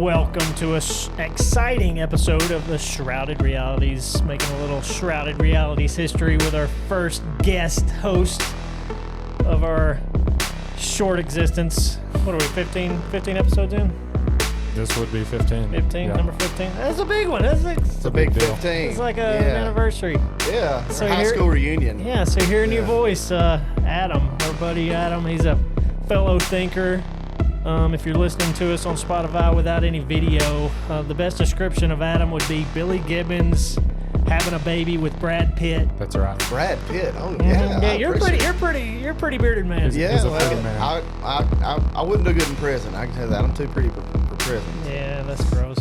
welcome to a exciting episode of the Shrouded Realities, making a little Shrouded Realities history with our first guest host of our short existence. What are we, 15 episodes in? This would be 15. 15, yeah. Number 15. That's a big one. It's a big deal. 15. It's like an anniversary. Yeah, So high school reunion. Yeah, so hearing your voice, Adam, our buddy Adam, he's a fellow thinker. If you're listening to us on Spotify without any video, the best description of Adam would be Billy Gibbons having a baby with Brad Pitt. That's right. Brad Pitt. Oh yeah. Yeah, you're a pretty bearded man. He's Yeah, a well, pretty man. I wouldn't do good in prison. I can tell you that. I'm too pretty for prison. Yeah, that's gross.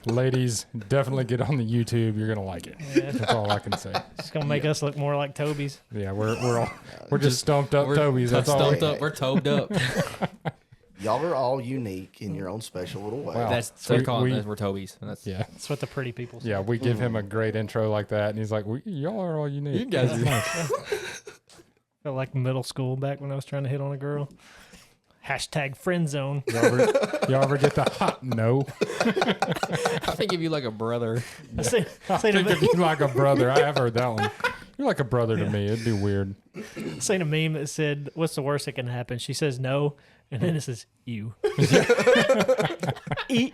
Ladies, definitely get on the YouTube. You're gonna like it. Yeah. That's all I can say. It's gonna make us look more like Toby's. Yeah, we're just stumped up Tobies. That's all. Stumped up. We're tobed up. Y'all are all unique in your own special little way. Wow. That's so we're Tobies. That's Yeah, That's what the pretty people say. yeah. We give him a great intro like that, and he's like, "Y'all are all unique." You guys are nice. Felt like middle school back when I was trying to hit on a girl. Hashtag friend zone. Y'all ever get the hot no? I think of you like a brother. I say Think of you like a brother. I have heard that one. You're like a brother to me. It'd be weird. seen a meme that said, "What's the worst that can happen?" She says no, and then it says you.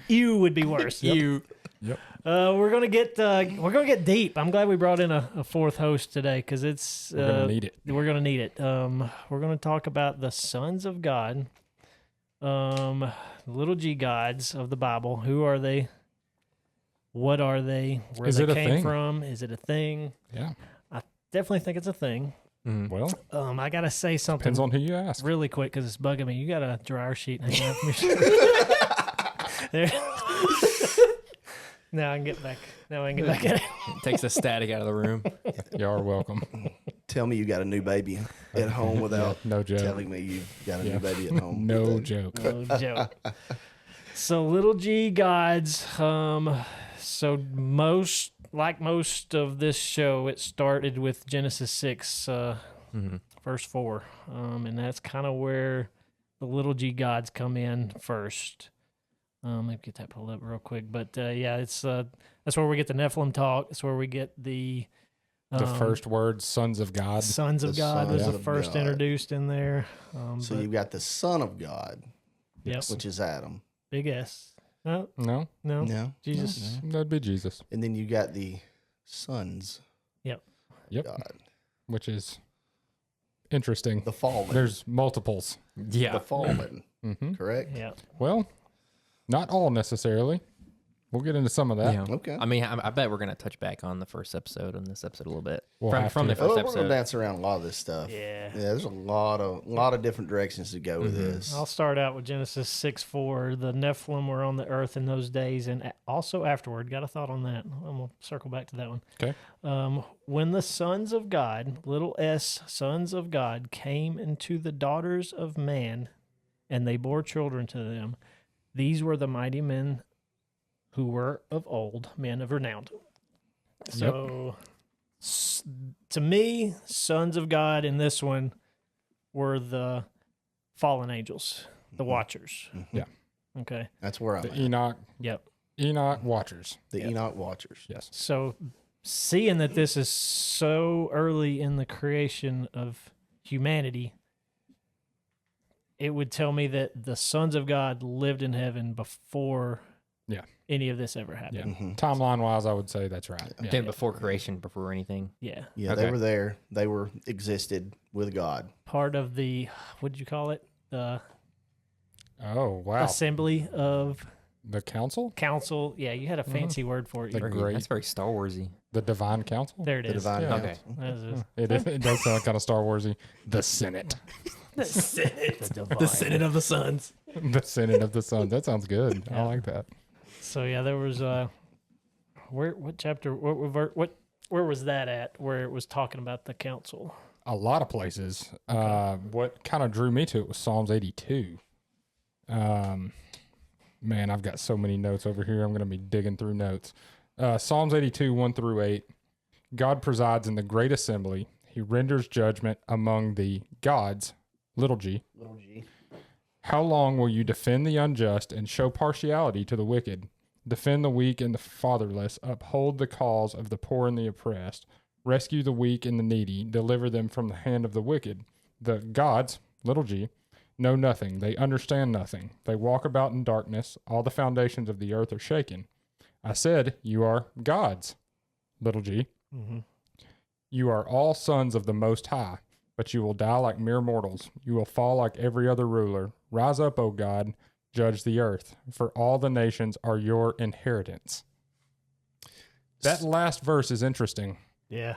You would be worse. You. Yep. We're gonna get deep. I'm glad we brought in a fourth host today because it's We're gonna need it. We're gonna need it. We're gonna talk about the sons of God, little g gods of the Bible. Who are they? What are they? Where Is they it a came thing? from? Is it a thing? Yeah. Definitely think it's a thing. Well, I gotta say something depends on who you ask. really quick because it's bugging me. You got a dryer sheet hanging out from your there. Now I can get back. Now I can get back at it. Takes the static out of the room. Y'all are welcome. Tell me you got a new baby at home without No joke. telling me you got a new baby at home. No joke. No joke. So little g gods. So most of this show, it started with Genesis 6, verse 4, and that's kind of where the little g gods come in first. Let me get that pulled up real quick, but yeah, it's that's where we get the Nephilim talk. That's where we get the First word, sons of God. sons of The God was sons the of first God. introduced in there. So But- you've got the Son of God, yep, which is Adam. big S. No, No, no, No. Jesus. that'd be Jesus. And then you got the sons Yep. of God. Which is interesting. The fallen. There's multiples. Yeah. the fallen. Hmm. Correct? Yeah. Well, not all necessarily. We'll get into some of that. Yeah. Okay. I mean, I bet we're gonna touch back on the first episode on this episode a little bit We'll from have from to. the first We're going to episode. dance around a lot of this stuff. Yeah. There's a lot of different directions to go with this. I'll start out with Genesis 6:4. The Nephilim were on the earth in those days and also afterward. Got a thought on that. I'm going to circle back to that one. Okay. When the sons of God, little s, sons of God, came into the daughters of man, and they bore children to them, these were the mighty men who were of old, men of renown. So, to me, sons of God in this one were the fallen angels, the watchers. Yeah. Okay. That's where I'm The at. Yep. Enoch Watchers. The Enoch Watchers. Yes. So, seeing that this is so early in the creation of humanity, it would tell me that the sons of God lived in heaven before any of this ever happened. Yeah. Timeline wise, I would say that's right. Yeah. Then before creation, before anything. Yeah. Yeah, Okay. they were there. They were existed with God. Part of the, what did you call it? The Oh, wow. assembly of The council? council. Yeah, you had a fancy word for it. The great. That's very Star Warsy. The divine council? There it The is. divine Yeah. Okay. council. That is It does sound kind of Star Warsy. The Senate. the Senate. The Senate of the Sons. The Senate of the Sun. That sounds good. I like that. So yeah, there was what chapter where was that at where it was talking about the council? A lot of places. What kind of drew me to it was Psalms 82. Man, I've got so many notes over here. I'm going to be digging through notes. Psalms 82, 1-8. God presides in the great assembly. He renders judgment among the gods, little g. Little G. How long will you defend the unjust and show partiality to the wicked? Defend the weak and the fatherless, uphold the cause of the poor and the oppressed, rescue the weak and the needy, deliver them from the hand of the wicked. The gods, little g, know nothing. They understand nothing. They walk about in darkness. All the foundations of the earth are shaken. I said, you are gods, little g. Mm-hmm. You are all sons of the Most High, but you will die like mere mortals. You will fall like every other ruler. Rise up, O God, judge the earth, for all the nations are your inheritance. That last verse is interesting. Yeah.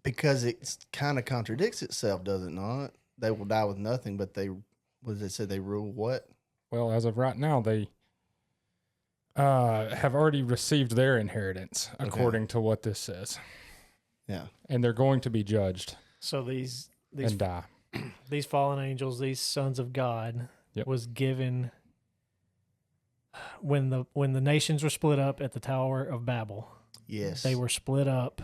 Because it kind of contradicts itself, does it not? They will die with nothing, but they, what does it say? They rule what? Well, as of right now, they have already received their inheritance, according to what this says. Yeah. And they're going to be judged So these and die. these fallen angels, these sons of God, Yep. was given when the nations were split up at the Tower of Babel. Yes. They were split up.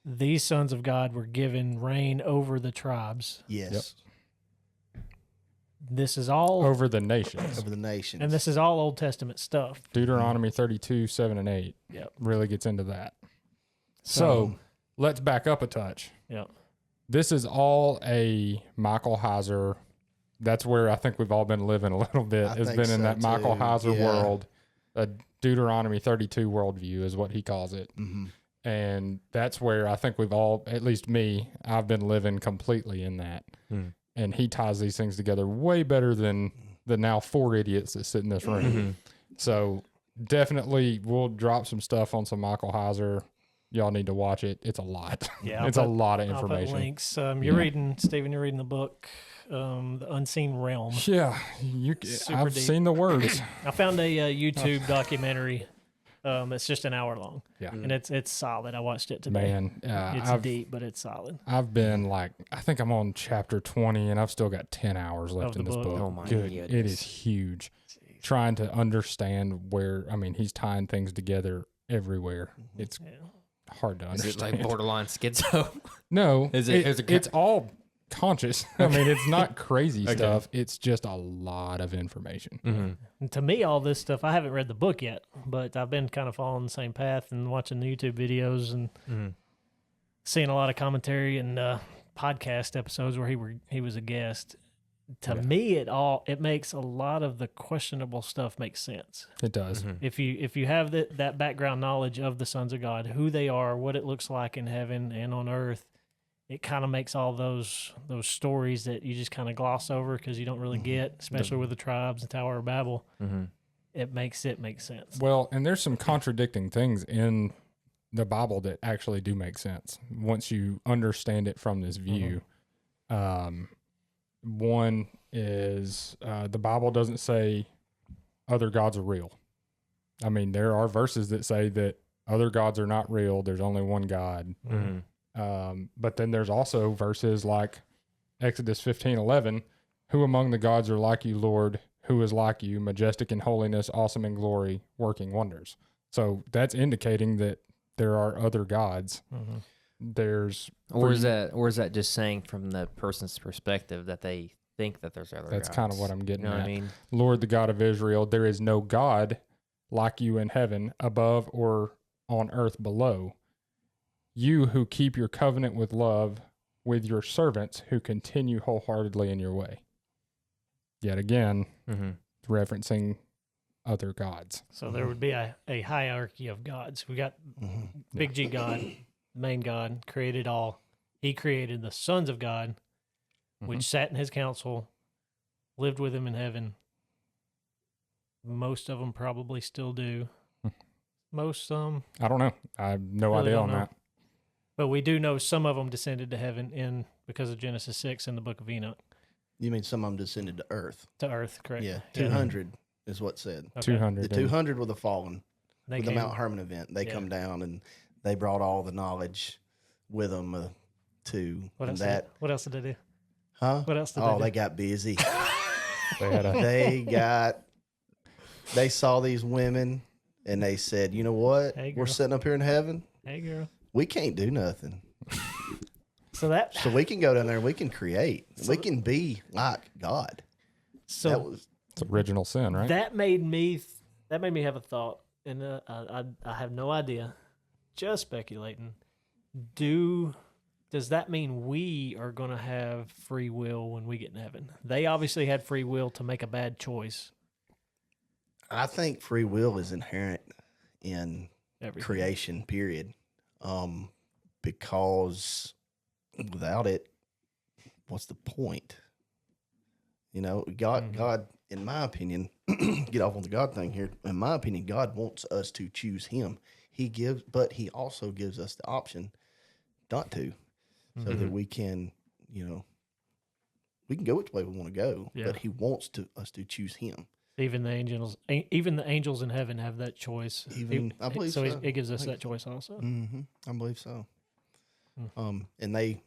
These sons of God were given reign over the tribes. Yes. This is all Over the nations. Over the nations. and this is all Old Testament stuff. Deuteronomy 32, 7 and 8 Yep. really gets into that. So let's back up a touch. Yep. This is all a Michael Heiser. That's where I think we've all been living a little bit. I Has think been in so, that Michael too. Heiser Yeah. world. A Deuteronomy 32 worldview is what he calls it. Mm-hmm. And that's where I think we've all, at least me, I've been living completely in that. And he ties these things together way better than the now 4 idiots that sit in this room. So definitely we'll drop some stuff on some Michael Heiser. Y'all need to watch it. It's a lot. Yeah, It's a lot of I'll put information. links. You're reading, Stephen. You're reading the book, The Unseen Realm. Yeah, Super I've deep. seen the words. I found a YouTube documentary. It's just an hour long. Yeah. And it's solid. I watched it today. Man, It's I've deep, but it's solid. I've been like, I think I'm on chapter 20 and I've still got 10 hours left Of in the this book. book. Oh my Good. It goodness. is huge. Trying to understand where, I mean, he's tying things together everywhere. It's Yeah. hard to Is it understand. like borderline schizo? No, Is it- it's all conscious. I mean, it's not crazy stuff. It's just a lot of information. And to me, all this stuff, I haven't read the book yet, but I've been kind of following the same path and watching the YouTube videos and seeing a lot of commentary and podcast episodes where he was a guest. To me, it makes a lot of the questionable stuff make sense. It does. If you have that background knowledge of the sons of God, who they are, what it looks like in heaven and on earth, it kind of makes all those stories that you just kind of gloss over because you don't really get, especially with the tribes, the Tower of Babel. It makes sense. Well, and there's some contradicting things in the Bible that actually do make sense once you understand it from this view. One is the Bible doesn't say other gods are real. I mean, there are verses that say that other gods are not real. There's only one God. But then there's also verses like Exodus 15:11, who among the gods are like you, Lord, who is like you, majestic in holiness, awesome in glory, working wonders. So that's indicating that there are other gods. There's Or is that just saying from the person's perspective that they think that there's other that's gods? kind of what I'm getting You know at. what I mean? Lord, the God of Israel, there is no God like you in heaven, above or on earth below. You who keep your covenant with love with your servants who continue wholeheartedly in your way. Yet again, referencing other gods. So there would be a hierarchy of gods. We got Big G God, the main God, created all. He created the sons of God, which sat in his council, lived with him in heaven. Most of them probably still do. Most some. I don't know. I have no Really idea don't on know. that. But we do know some of them descended to heaven because of Genesis 6 in the book of Enoch. You mean some of them descended to earth? To earth, correct? Yeah. 200 is what said. Okay. 200. The 200 were the fallen. They With the came- Mount Hermon event. They Yeah. come down and they brought all the knowledge with them to What and else? that. What else did they do? Huh? What else did Oh, they they do? got busy. They had a They saw these women and they said, you know what? Hey, We're girl. sitting up here in heaven. Hey, girl. We can't do nothing. So that So we can go down there and we can create. We can be like God. so That was It's original sin, right? That made me have a thought, and I have no idea. Just speculating. Does that mean we are going to have free will when we get in heaven? They obviously had free will to make a bad choice. I think free will is inherent in Everything. creation, period. Because without it, what's the point? God, in my opinion, get off on the God thing here. In my opinion, God wants us to choose Him. But He also gives us the option not to, so that we can, we can go which way we want to go. Yeah. But He wants us to choose Him. Even the angels in heaven have that choice. I believe so. It gives us that choice also. Mm-hmm. I believe so. And they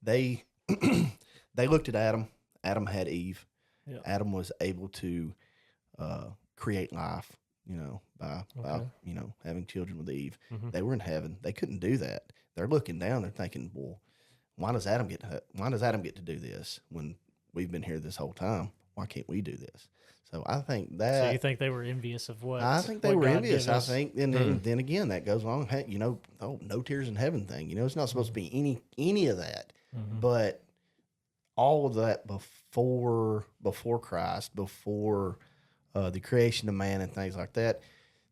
they looked at Adam. Adam had Eve. Yeah. Adam was able to create life, by having children with Eve. Mhm. They were in heaven. They couldn't do that. They're looking down. They're thinking, well, why does Adam get to do this when we've been here this whole time? Why can't we do this? So I think that. So you think they were envious of what? I think they what were God envious. gave I us? think, and then again, that goes along. Hey, no tears in heaven thing. It's not supposed to be any of that. Mhm. But all of that before Christ, before the creation of man and things like that,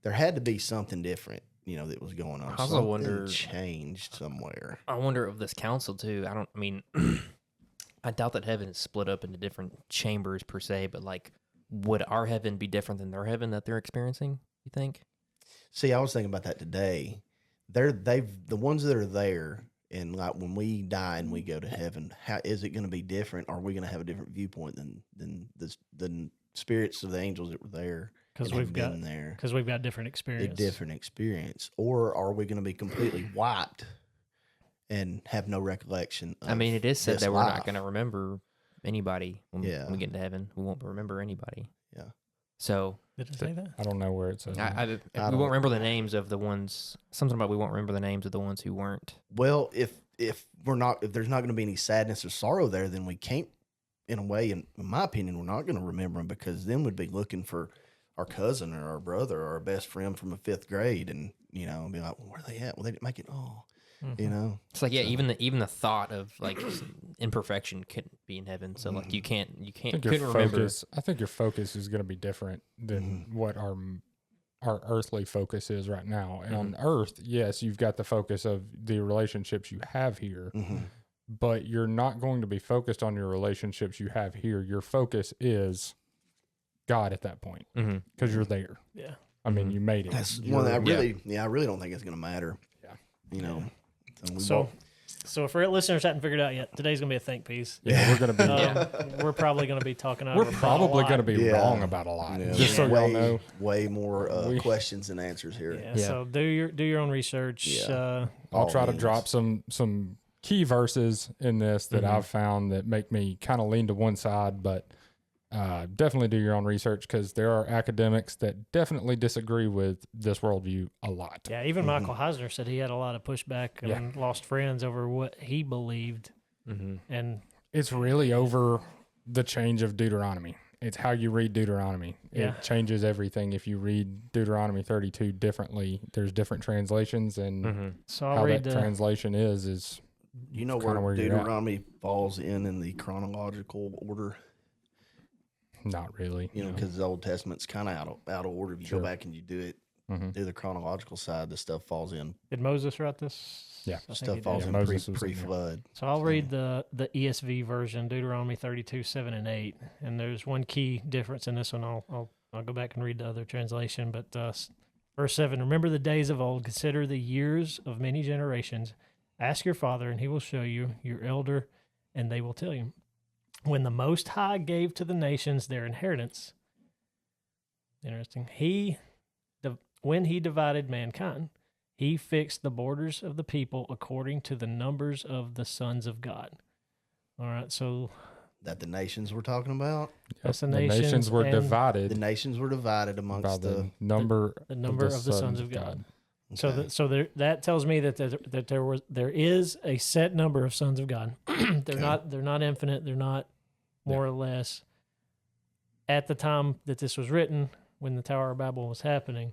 there had to be something different, that was going on. I also Something wonder- changed somewhere. I wonder of this council too. I doubt that heaven is split up into different chambers per se, but like, would our heaven be different than their heaven that they're experiencing? You think? See, I was thinking about that today. The ones that are there, and like when we die and we go to heaven, how is it going to be different? Are we going to have a different viewpoint than the spirits of the angels that were there? Because and we've have got been there. because we've got different A experience. different experience, or are we going to be completely wiped and have no recollection? It is said this that we're not life? going to remember anybody when Yeah. we get into heaven. We won't remember anybody. Yeah. So Did it say that? I don't know where it says. that. we don't- won't remember the names of the ones. Something about we won't remember the names of the ones who weren't. Well, if there's not going to be any sadness or sorrow there, then we can't. In a way, in my opinion, we're not going to remember them, because then we'd be looking for our cousin or our brother or our best friend from the 5th grade, and be like, well, where are they at? Well, they didn't make it. Oh, Mhm. It's like even the thought of like imperfection couldn't be in heaven. So like you can't I think couldn't your remember. focus. I think your focus is going to be different than what our earthly focus is right now. And on Earth, yes, you've got the focus of the relationships you have here, but you're not going to be focused on your relationships you have here. Your focus is God at that point, because you're there. Yeah. I mean, you made it. that's You're- one that I really don't think it's going to matter. Yeah. So if our listeners hadn't figured out yet, today's gonna be a think piece. Yeah, we're going to be. We're probably gonna be talking out We're of our butt a probably lot. going to be Yeah. wrong about a lot. Yeah, Just so y'all way, know. way more We- questions than answers here. Yeah, Yeah. so do your own research. Yeah. I'll all try to means. drop some key verses in this that I've found that make me kind of lean to one side, but definitely do your own research, because there are academics that definitely disagree with this worldview a lot. Yeah, even Michael Heiser said he had a lot of pushback and lost friends over what he believed. And It's really over the change of Deuteronomy. It's how you read Deuteronomy. Yeah. It changes everything. If you read Deuteronomy 32 differently, there's different translations, and so I'll how read that the translation is You know kinda where where you're at. Deuteronomy falls in the chronological order? not really. Because the Old Testament's kind of out of order. If you Sure. go back and you do Mhm. the chronological side, the stuff falls in. Did Moses write this? Yeah. I think he Stuff did. falls Yeah, in Moses was in there. pre-flood. So I'll read the ESV version, Deuteronomy 32, 7 and 8. And there's one key difference in this one. I'll go back and read the other translation. But verse 7, remember the days of old, consider the years of many generations. Ask your father, and he will show you, your elder, and they will tell you. When the Most High gave to the nations their inheritance, interesting, when he divided mankind, he fixed the borders of the people according to the numbers of the sons of God. All right, so That the nations we're talking about, that's the The nations, nations were and the divided nations were divided by amongst the number the number of the sons of God. So, Okay. that tells me that there is a set number of sons of God. They're not infinite. They're not more or less. at the time that this was written, when the Tower of Babel was happening,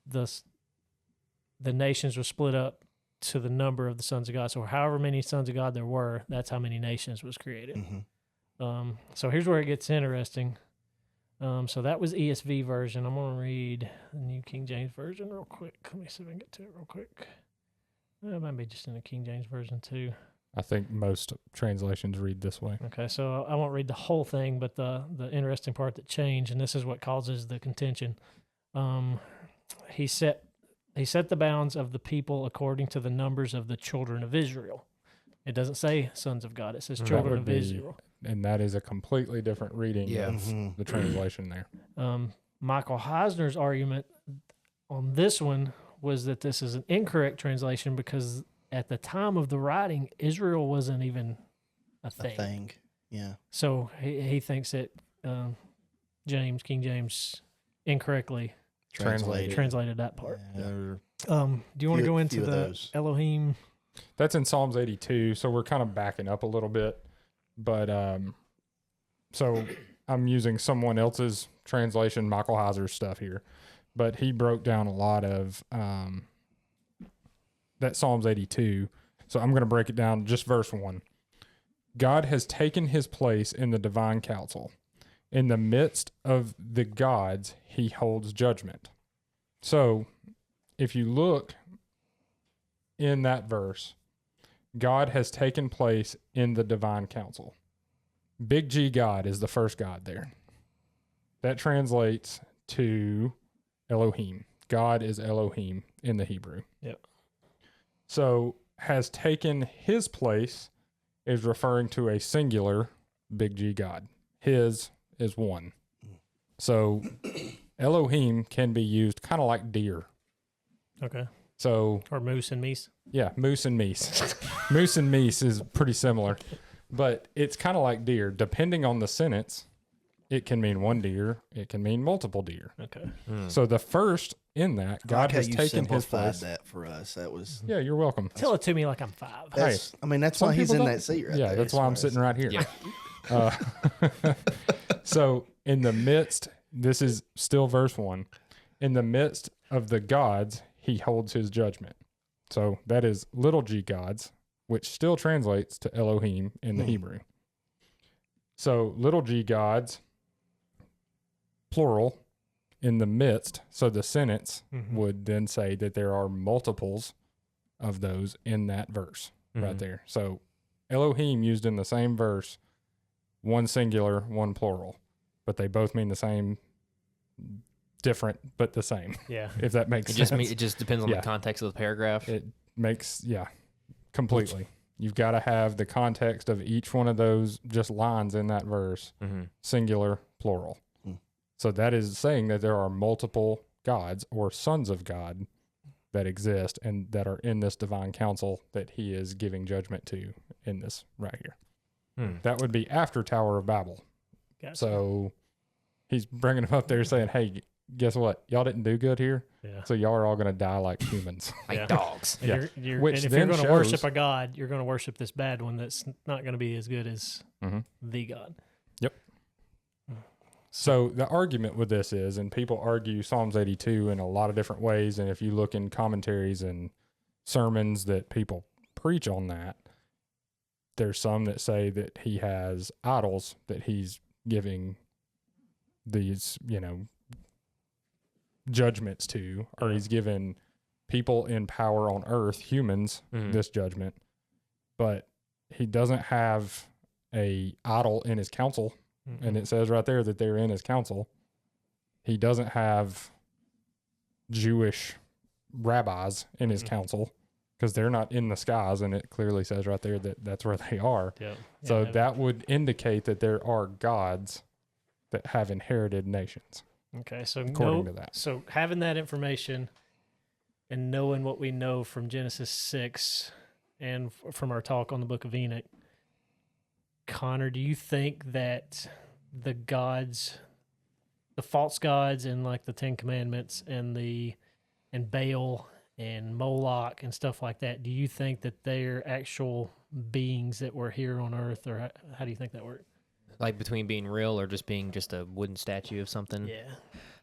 the nations were split up to the number of the sons of God. So however many sons of God there were, that's how many nations was created. Mm-hmm. So here's where it gets interesting. So that was ESV version. I'm going to read the New King James Version real quick. Let me see if I can get to it real quick. It might be just in the King James Version too. I think most translations read this way. Okay, so I won't read the whole thing, but the interesting part that changed, and this is what causes the contention. He set the bounds of the people according to the numbers of the children of Israel. It doesn't say sons of God. It says children of Israel. And that is a completely different reading of Mm-hmm. the translation there. Michael Heisner's argument on this one was that this is an incorrect translation because at the time of the writing, Israel wasn't even a thing. Yeah. So he thinks that King James incorrectly translated that part. Yeah. Do you want to go into few of the those. Elohim? That's in Psalms 82, so we're kind of backing up a little bit. But so I'm using someone else's translation, Michael Heiser's stuff here. But he broke down a lot of that Psalms 82. So I'm going to break it down just verse 1. God has taken his place in the divine council. In the midst of the gods, he holds judgment. So if you look in that verse, God has taken place in the divine council. Big G God is the first God there. That translates to Elohim. God is Elohim in the Hebrew. Yep. So has taken his place is referring to a singular Big G God. His is one. So Elohim can be used kind of like deer. Okay. So Or moose and meese. yeah, moose and meese. Moose and meese is pretty similar, but it's kind of like deer. Depending on the sentence, it can mean one deer. It can mean multiple deer. Okay. So the first in that, God has taken his place. that for us. That was Yeah, you're welcome. Tell it to me like I'm 5. that's. I mean, that's Some why he's people in don't- that seat right yeah, there. that's why I'm sitting right here. Yeah. So in the midst, this is still verse 1. In the midst of the gods, he holds his judgment. So that is little g gods, which still translates to Elohim in the Hebrew. So little g gods, plural, in the midst. So the sentence would then say that there are multiples of those in that verse right there. So Elohim used in the same verse, one singular, one plural, but they both mean the same, different, but the same, Yeah. if that makes It sense. just it just depends on Yeah. the context of the paragraph. It makes, completely. You've got to have the context of each one of those just lines in that verse, singular, plural. So that is saying that there are multiple gods or sons of God that exist and that are in this divine council that he is giving judgment to in this right here. That would be after Tower of Babel. Gotcha. So he's bringing them up there saying, hey, guess what? Y'all didn't do good here. Yeah. So y'all are all going to die like humans. Like Yeah. dogs. And, Yeah. and if you're going to worship shows- a god, you're going to worship this bad one that's not going to be as good as the god. So the argument with this is, and people argue Psalms 82 in a lot of different ways, and if you look in commentaries and sermons that people preach on that, there's some that say that he has idols that he's giving these, judgments to, or he's given people in power on earth, humans, this judgment, but he doesn't have a idol in his council. And it says right there that they're in his council. He doesn't have Jewish rabbis in his council because they're not in the skies. And it clearly says right there that that's where they are. Yeah. So that would indicate that there are gods that have inherited nations. Okay, so according to that. So having that information and knowing what we know from Genesis 6 and from our talk on the Book of Enoch, Connor, do you think that the gods, the false gods and like the Ten Commandments and Baal and Moloch and stuff like that, do you think that they're actual beings that were here on earth, or how do you think that worked? Like between being real or just being just a wooden statue of something. Yeah.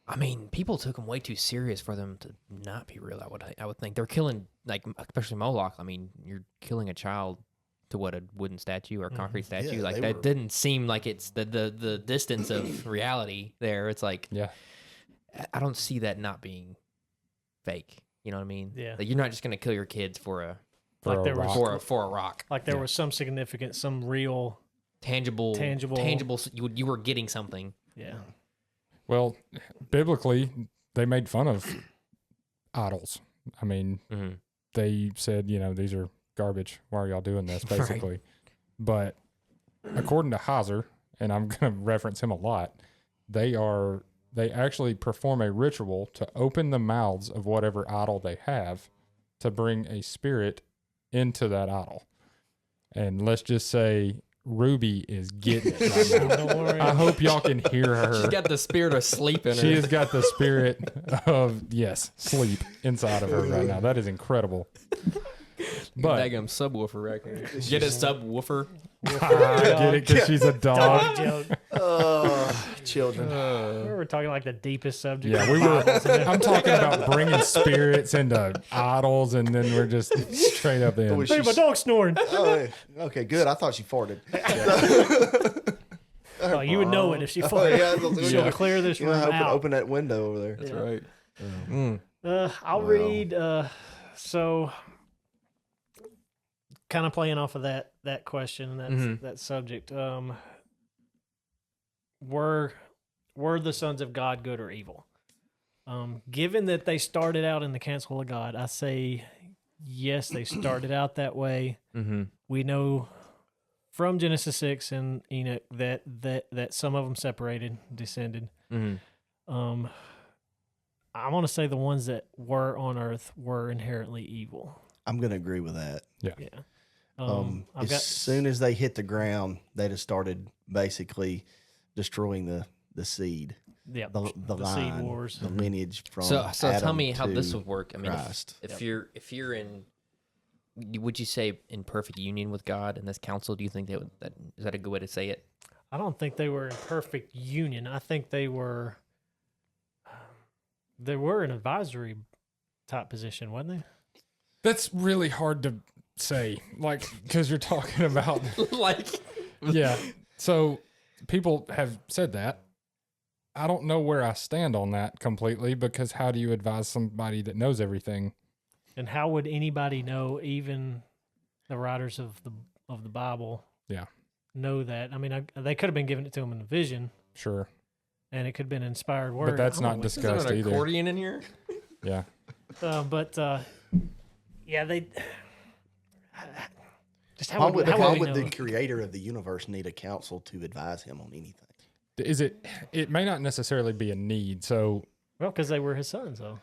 I mean, people took them way too serious for them to not be real. I would think they're killing, like, especially Moloch. I mean, you're killing a child to what, a wooden statue or a concrete statue. Yeah, like they that were- didn't seem like it's the distance of reality there. It's like, Yeah. I don't see that not being fake. You know what I mean? Yeah. Like, you're not just gonna kill your kids for a Like a there was- rock. for a rock. Like there was some significance, some real. Tangible. You were getting something. Yeah. Well, biblically, they made fun of idols. I mean, Mm-hmm. they said, these are garbage. Why are y'all doing this, Right. basically? But according to Heiser, and I'm going to reference him a lot, they actually perform a ritual to open the mouths of whatever idol they have to bring a spirit into that idol. And let's just say Ruby is getting it right now. Don't worry. I hope y'all can hear her. She's got the spirit of sleep in her. She has got the spirit of, sleep inside of her right now. That is incredible. But Daggum subwoofer right there. Get a subwoofer. I get it because she's a dog. Dog joke. Children. We were talking like the deepest subject. Yeah, of we were. Bibles, and I'm talking about bringing spirits into idols, and then we're just straight up in. Was Hey, my dog's snoring. Oh, okay, good. I thought she farted. Oh, you would know it if she Oh, farted. yeah, that's- She'll clear this You room know, out. open that window over there. That's Yeah. right. I'll Wow. read. So, kind of playing off of that question and that subject. Were the sons of God good or evil? Given that they started out in the council of God, I say yes. They started out that way. Mm-hmm. We know from Genesis 6 and Enoch that some of them separated, descended. Mm-hmm. I want to say the ones that were on earth were inherently evil. I'm going to agree with that. Yeah. As soon as they hit the ground, they just started basically destroying the seed, yeah, the line, seed wars. the lineage from So tell Adam me how this to would work. I mean, Christ. if you're in, would you say in perfect union with God in this council? Do you think that is that a good way to say it? I don't think they were in perfect union. I think they were an advisory type position, wasn't they? That's really hard to say, because you're talking about, Like, yeah. So people have said that. I don't know where I stand on that completely, because how do you advise somebody that knows everything? And how would anybody know, even the writers of the Bible, Yeah. know that? I mean, they could have been giving it to them in a vision, Sure. and it could have been inspired word. But that's I don't not know. discussed either. accordion in here? Yeah. Yeah, they. Just Why would, how why we would the know? creator of the universe need a council to advise him on anything? It may not necessarily be a need. So Well, because they were his sons, though.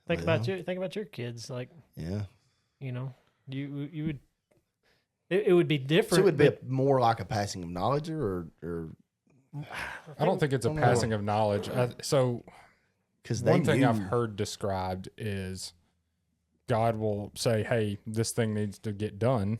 Think about your kids. Like, Yeah. you would. It would be different. So it would be but- more like a passing of knowledge or I don't think it's a passing of knowledge. So because they one thing knew, I've heard described is God will say, hey, this thing needs to get done,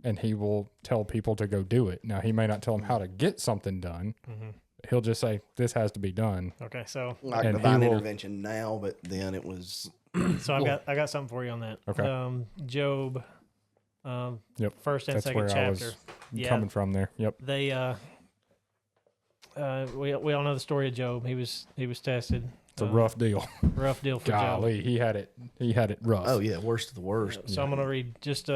and he will tell people to go do it. Now, he may not tell them how to get something done. Mhm. He'll just say, this has to be done. Okay, so like and divine he will- intervention now, but then it was I got something for you on that. Okay. Job. Yep, First and that's second where I chapter. was Yeah. coming from there. Yep. They we all know the story of Job. He was tested. It's a rough deal. rough deal for Job. Golly, he had it rough. oh yeah, worst of the worst. So I'm going to read just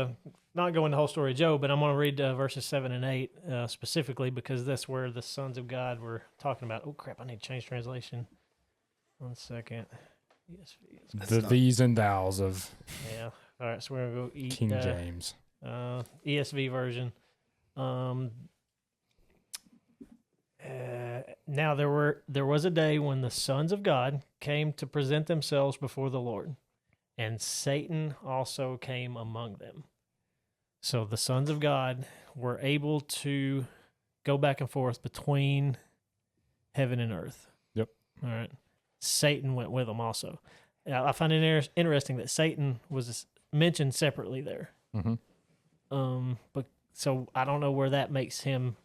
not go into the whole story of Job, but I'm going to read verses 7 and 8 specifically because that's where the sons of God were talking about. Oh crap! I need to change translation. 1 second. ESV. The these and thous of Yeah. All right. So we're going to go King James. ESV version. Now there was a day when the sons of God came to present themselves before the Lord, and Satan also came among them. So the sons of God were able to go back and forth between heaven and earth. Yep. All right. Satan went with them also. Now, I find it interesting that Satan was mentioned separately there. Mm-hmm. But so I don't know where that makes him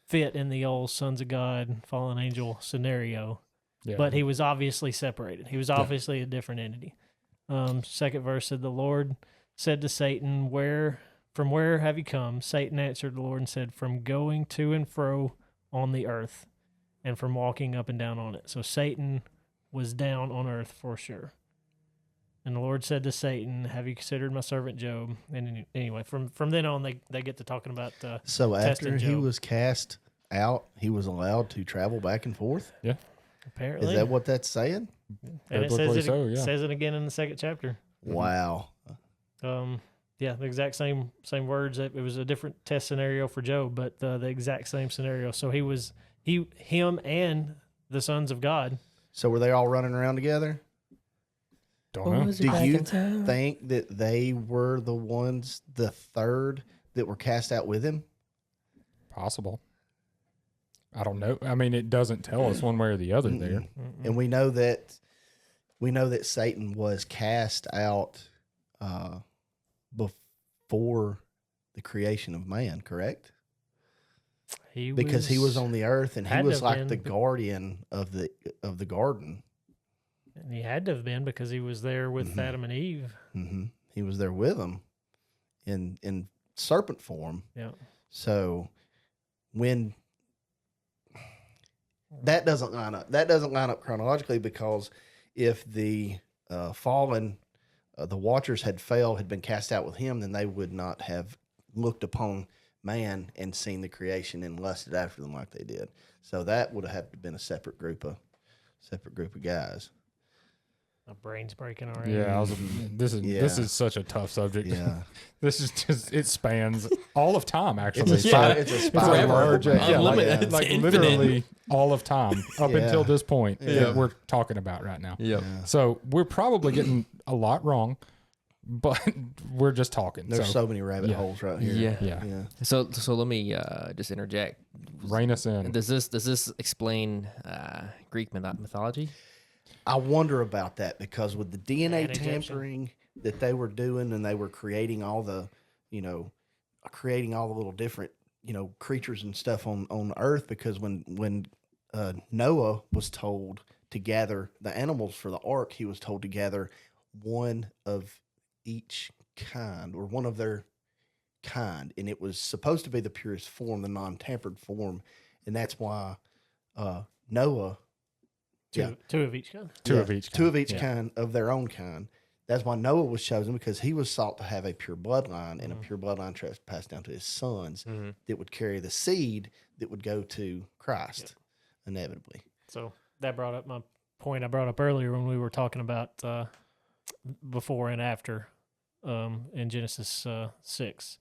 fit in the old sons of God, fallen angel scenario. Yeah. But he was obviously separated. He was obviously a different entity. Second verse said, the Lord said to Satan, from where have you come? Satan answered the Lord and said, from going to and fro on the earth and from walking up and down on it. So Satan was down on earth for sure. And the Lord said to Satan, have you considered my servant Job? And anyway, from then on, they get to talking about So after testing he Job. was cast out, he was allowed to travel back and forth? Apparently. Is that what that's saying? And it Biblically says says it again in the second chapter. Wow. Yeah, the exact same words. It was a different test scenario for Job, but the exact same scenario. So him and the sons of God. So were they all running around together? Don't know. Do you think that they were the ones, the third, that were cast out with him? Possible. I don't know. I mean, it doesn't tell us one way or the other there. And we know that Satan was cast out before the creation of man, correct? Because he was on the earth and he had to was have like been, the guardian of the garden. And he had to have been because he was there with Adam and Eve. Mm-hmm. He was there with them in serpent form. Yeah. So when that doesn't line up chronologically, because if the fallen, the watchers had been cast out with him, then they would not have looked upon man and seen the creation and lusted after them like they did. So that would have been a separate group of guys. My brain's breaking already. Yeah, this is such a tough subject. Yeah. This is just, it spans all of time, actually. It's a spiral. It's a large, Unlimited. like It's literally all of time up Yeah. until this point Yeah. that we're talking about right now. Yep. Yeah. So we're probably getting a lot wrong, but we're just talking. There's so so many rabbit holes right here. Yeah. yeah, So let me just interject. rein us in. Does this explain Greek mythology? I wonder about that, because with the DNA And Egyptian. tampering that they were doing, and they were creating all the little different, creatures and stuff on Earth, because when Noah was told to gather the animals for the ark, he was told to gather one of each kind, or one of their kind, and it was supposed to be the purest form, the non-tampered form, and that's why Noah. Two of each kind. Two of each kind. Kind of their own kind. That's why Noah was chosen, because he was sought to have a pure bloodline, and a pure bloodline passed down to his sons that would carry the seed that would go to Christ inevitably. So that brought up my point I brought up earlier when we were talking about before and after in Genesis 6.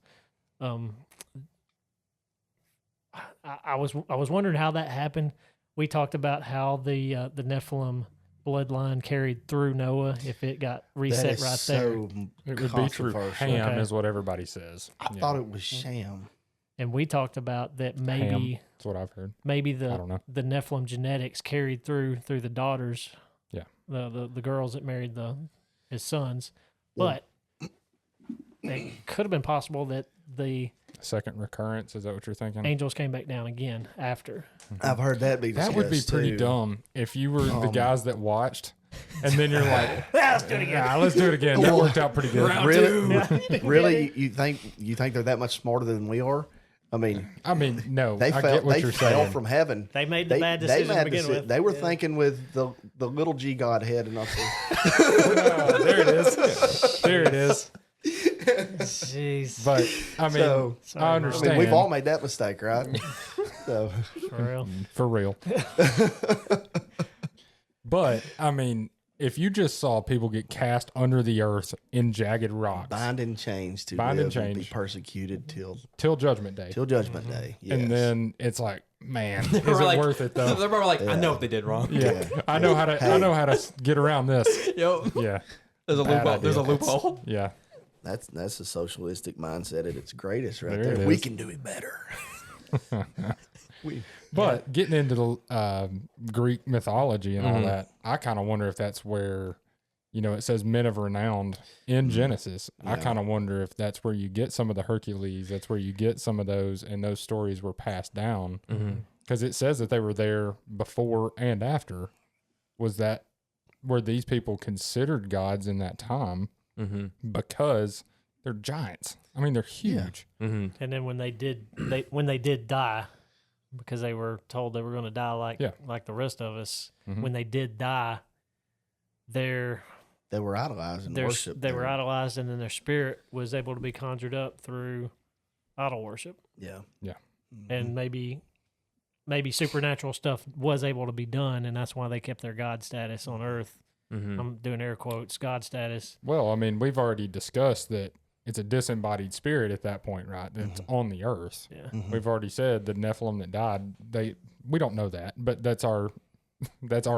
I was wondering how that happened. We talked about how the Nephilim bloodline carried through Noah if it got reset right there. It would be through controversial. Ham, Okay. is what everybody says. I thought it was Sham. And we talked about that Ham. maybe That's what I've heard. maybe I don't know. the Nephilim genetics carried through the daughters. Yeah. The girls that married his sons. Well- But it could have been possible that the Second recurrence, is that what you're thinking? angels came back down again after. I've heard that be discussed. That would be pretty too. dumb if you were the guys that watched, and then you're like, Let's do it again. "Nah, let's do it again." That worked out pretty good. Really, really, you think they're that much smarter than we are? I mean, No, they I fell. get what They you're fell saying. from heaven. They made the bad decision to begin with. They were thinking with the little G Godhead, and also Oh, there it is. There it is. Jeez. But I mean, So- Sorry, I Mom. understand. we've all made that mistake, right? So For real. For real. But I mean, if you just saw people get cast under the earth in jagged rocks bind and chains to Bind and live and be change. persecuted till till Judgment Day, Judgment Day. Yes. and then it's like, man, is it We're like- worth it though? They're probably like, I know what they did wrong. Yeah, I know how to. Hey. I know how to get around this. Yep. Yeah, There's a Bad loophole. There's a idea. loophole. yeah. that's a socialistic mindset at its greatest, right There there. it We is. can do it better. But getting into the Greek mythology and Mm-hmm. all that, I kind of wonder if that's where it says men of renown in Genesis. I Yeah. kind of wonder if that's where you get some of the Hercules. That's where you get some of those, and those stories were passed down. Because it says that they were there before and after. Was that were these people considered gods in that time? Because they're giants. I mean, they're huge. And then when they did die, because they were told they were going to die like the rest of us, when they did die, They were idolized and worshipped. They were idolized, and then their spirit was able to be conjured up through idol worship. Yeah. And maybe supernatural stuff was able to be done, and that's why they kept their god status on Earth. I'm doing air quotes, god status. Well, I mean, we've already discussed that it's a disembodied spirit at that point, right? That's on the earth. Yeah. We've already said the Nephilim that died, we don't know that, but that's our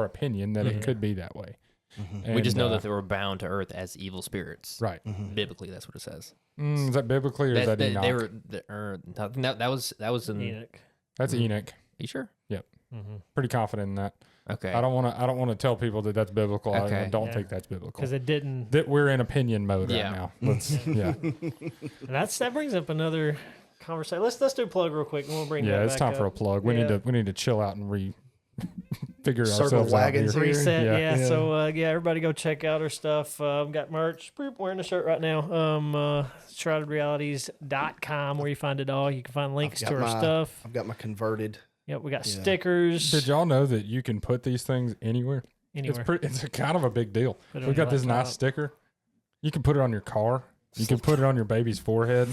opinion that it could be that way. We just know that they were bound to earth as evil spirits. Right. Biblically, that's what it says. Is that biblically or is that Enoch? That was in Enoch. That's Enoch. You sure? Yep. Pretty confident in that. Okay. I don't want to tell people that that's biblical. Okay. I don't think that's biblical. Because it didn't. That we're in opinion mode Yeah. right now. Let's That brings up another conversation. Let's do a plug real quick, and we'll bring. Yeah, that it's back time for a up. plug. We need to chill out and figure Circle ourselves wagons out here. here. Reset. Yeah. Yeah. So everybody go check out our stuff. Got merch. We're wearing a shirt right now. ShroudedRealities.com, where you find it all. You can find links to our stuff. I've got my converted. Yep, we got stickers. Did y'all know that you can put these things anywhere? Anywhere. It's a kind of a big deal. Put it We on got your this nice laptop. sticker. You can put it on your car. You can put it on your baby's forehead.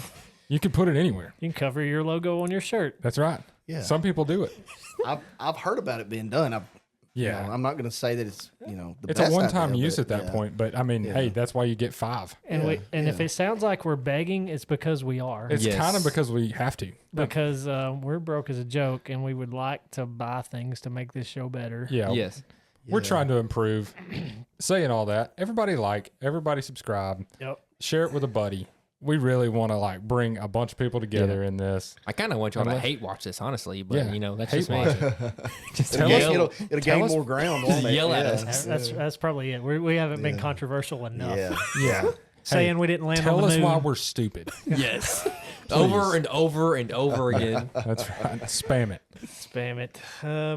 You can put it anywhere. You can cover your logo on your shirt. That's right. Yeah. Some people do it. I've heard about it being done. Yeah. I'm not going to say that it's the It's a best one-time idea, use but at that yeah. point, but I mean, Yeah. hey, that's why you get 5. And Yeah, if it sounds like we're begging, it's because we are. It's Yes. kind of because we have to. Because we're broke as a joke, and we would like to buy things to make this show better. Yeah. Yes. We're trying to improve. Saying all that, everybody subscribe, Yep. share it with a buddy. We really want to bring a bunch of people together in this. I kind of want y'all to Unless- hate watch this, honestly, but Yeah. that's Hate just me. watch it. Just It'll, tell gain- us. it'll gain us- more ground. Won't it? Yell at Yeah. us. That's probably it. We haven't been controversial enough. Yeah. Yeah. Saying we didn't land on Tell the us moon. why we're stupid. Yes. Over and over and over again. That's right. Spam it. Spam it.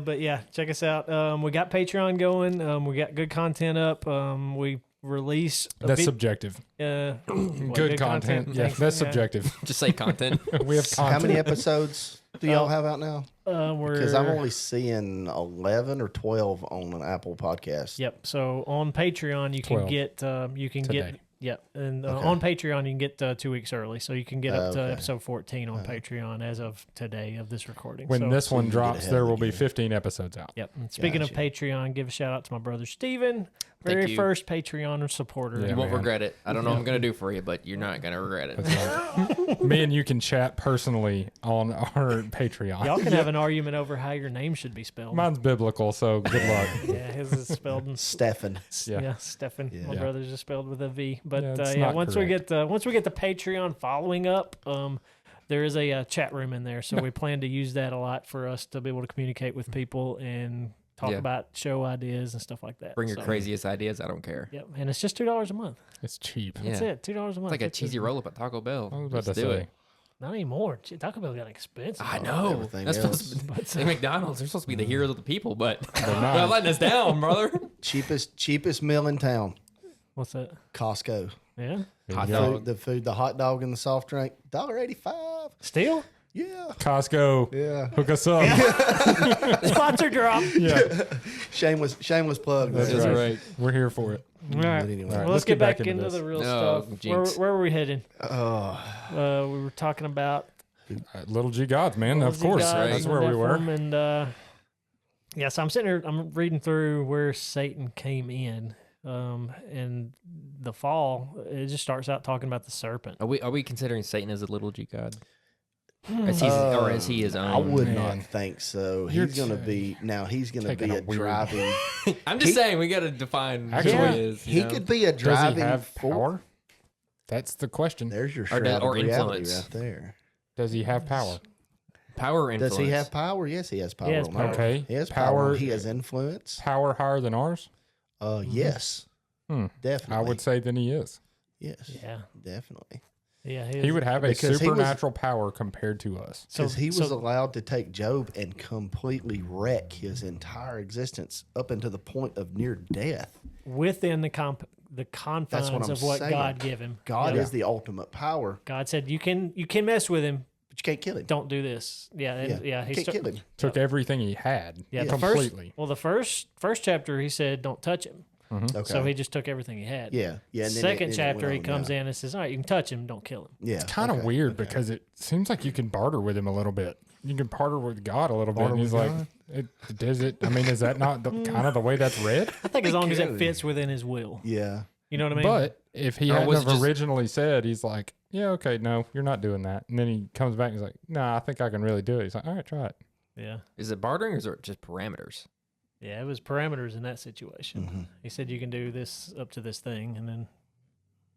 But yeah, check us out. We got Patreon going. We got good content up. We release That's subjective. good content. Yeah, Thanks. that's subjective. Just say content. We have content. How many episodes do y'all have out now? Because I'm We're only seeing 11 or 12 on an Apple podcast. Yep. So on Patreon, you can 12 get today. Yep, and Okay. on Patreon you can get 2 weeks early, so you can get up to Okay. episode 14 on Patreon as of today of this recording. When so, this So one you can get drops, ahead there of will the be game. 15 episodes out. Yep. And speaking of Gotcha. Patreon, give a shout out to my brother Steven, Thank very you. first Patreon supporter. Yeah, You won't man. regret it. I don't know what I'm going to do for you, but you're not going to regret it. That's right. Me and you can chat personally on our Patreon. Y'all can have an argument over how your name should be spelled. Mine's biblical, so good luck. Yeah, his is spelled in Stefan. yeah, Stefan. Yeah. My brother's just spelled with a V. But Yeah, it's not once correct. we get the Patreon following up, there is a chat room in there, so we plan to use that a lot for us to be able to communicate with people and talk Yeah. about show ideas and stuff like that. Bring your So, craziest ideas. I don't care. Yep, and it's just $2 a month. It's cheap. Yeah. That's it, $2 a month. It's like a It's cheesy roll up at Taco Bell. I was about Let's to do say. it. Not anymore. Gee, Taco Bell got expensive. I know. everything That's else. supposed to be, But, like McDonald's. They're supposed to be the heroes of the people, but not. they're letting us down, brother. Cheapest meal in town. what's that? Costco. Yeah, Hot Yeah. dog. The hot dog and the soft drink, $1.85. still Yeah. Costco, Yeah. hook us up. sponsor drop. Yeah, Shameless plug. that's there. right. right. We're here for it. All right. But anyway. Well, let's get back into this. the real No, stuff. jinx. Where were we heading? Oh, We were talking about Little G gods, man. Little Of G course, gods that's and where we were. Nephilim, And yeah, so I'm sitting here, I'm reading through where Satan came in, and the fall. It just starts out talking about the serpent. Are we considering Satan as a little G god? As he's, or as he is I own? would man. not think so. You're He's gonna be He's gonna taking be a a weird- driving. I'm just saying we got to define Actually, who he is. He you know? could be a Does driving he have force. power? That's the question. There's your Or shrouded does- or reality influence. right there. Does he have power? power influence. Does he have power? Yes, he has power. He has on power. Earth. Okay. He has Power- power. He has influence. Power higher than ours? Yes. Definitely. I would say then he is. Yes. Yeah. Definitely. Yeah. He would have a Because he was- supernatural power compared to us. Because he was allowed to take Job and completely wreck his entire existence up until the point of near death. within the confines what I'm of what saying. God gave him. God Yeah. is the ultimate power, God said, you can mess with him. but you can't kill him. Don't do this. Yeah. And, yeah. You can't kill him. Took everything he had Yeah, completely. the first chapter he said don't touch him, Okay. so he just took everything he had. yeah. Yeah. And then Second it chapter went he on, comes yeah. in and says, all right, you can touch him, don't kill him. Yeah. It's kind of weird because it seems like you can barter with him a little bit. You can barter with God a little bit. Barter And he's with like, does it? I mean, is that not kind of the way that's read? I think as long as it could. fits within his will. Yeah. You know what I mean? But if he Or hadn't was it have just- originally said, he's like, yeah, okay, no, you're not doing that. And then he comes back and he's like, nah, I think I can really do it. He's like, all right, try it. yeah. Is it bartering or is it just parameters? Yeah, it was parameters in that situation. Mhm. He said you can do this up to this thing, and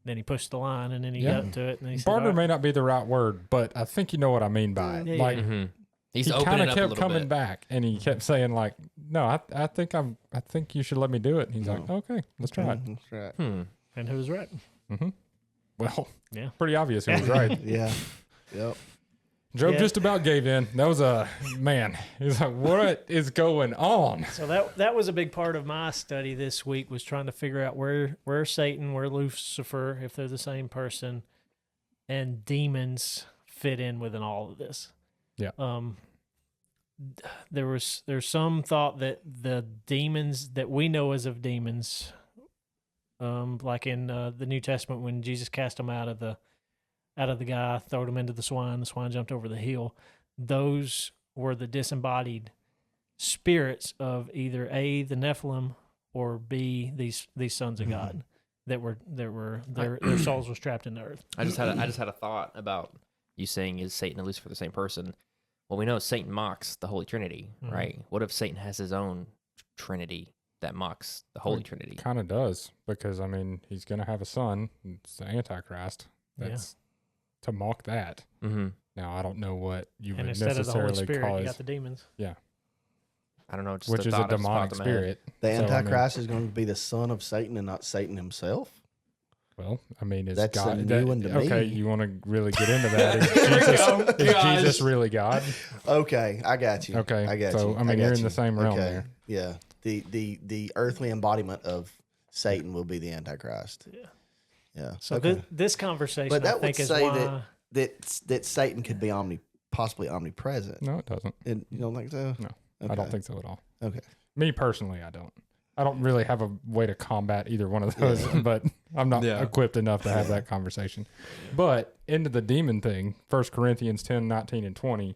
then he pushed the line, and then he Yeah. got to it, and he said, Barter all right. may not be the right word, but I think you know what I mean by it. Yeah, Like, Mm-hmm. He's he opening kind of up a kept little coming bit. back, and he kept saying like, "No, I think you should let me do it." And he's like, No. "Okay, let's try it." That's right. And who was right? Well, Yeah. pretty obvious he was right. Yeah. Yep. Job Yeah. just about gave in. That was a man. He's like, "What is going on?" So that was a big part of my study this week, was trying to figure out where Satan, where Lucifer, if they're the same person, and demons fit in within all of this. Yeah. There's some thought that the demons that we know as of demons, like in the New Testament when Jesus cast them out of the guy, throw them into the swine jumped over the hill. Those were the disembodied spirits of either A, the Nephilim, or B, these sons of God that were their souls was trapped in the earth. I just had a thought about you saying, is Satan and Lucifer the same person? Well, we know Satan mocks the Holy Trinity, right? What if Satan has his own Trinity that mocks the Holy Trinity? Kind of does, because I mean, he's gonna have a son. It's the Antichrist. That's to mock that. Mm-hmm. Now I don't know what you And would instead of the Holy necessarily Spirit, cause, you got the demons. I don't know, just which is a thought that just demonic popped in my head. spirit. The So, I mean- Antichrist is going to be the son of Satan and not Satan himself. Well, I mean, is That's a God new one to okay? me. You want to really get into that? Is Jesus really God? Okay, I got you. Okay, I got so, you. I mean, got you're in you. the same realm Okay, there. yeah. The earthly embodiment of Satan will be the Antichrist. Yeah. Yeah. So okay. this conversation, But that I think, would is say why. that Satan could be possibly omnipresent. No, it doesn't. And you don't think so? No, Okay. I don't think so at all. Okay. Me personally, I don't. I don't really have a way to combat either one of those, but I'm not equipped enough to have that conversation. But into the demon thing, 1 Corinthians 10, 19, and 20.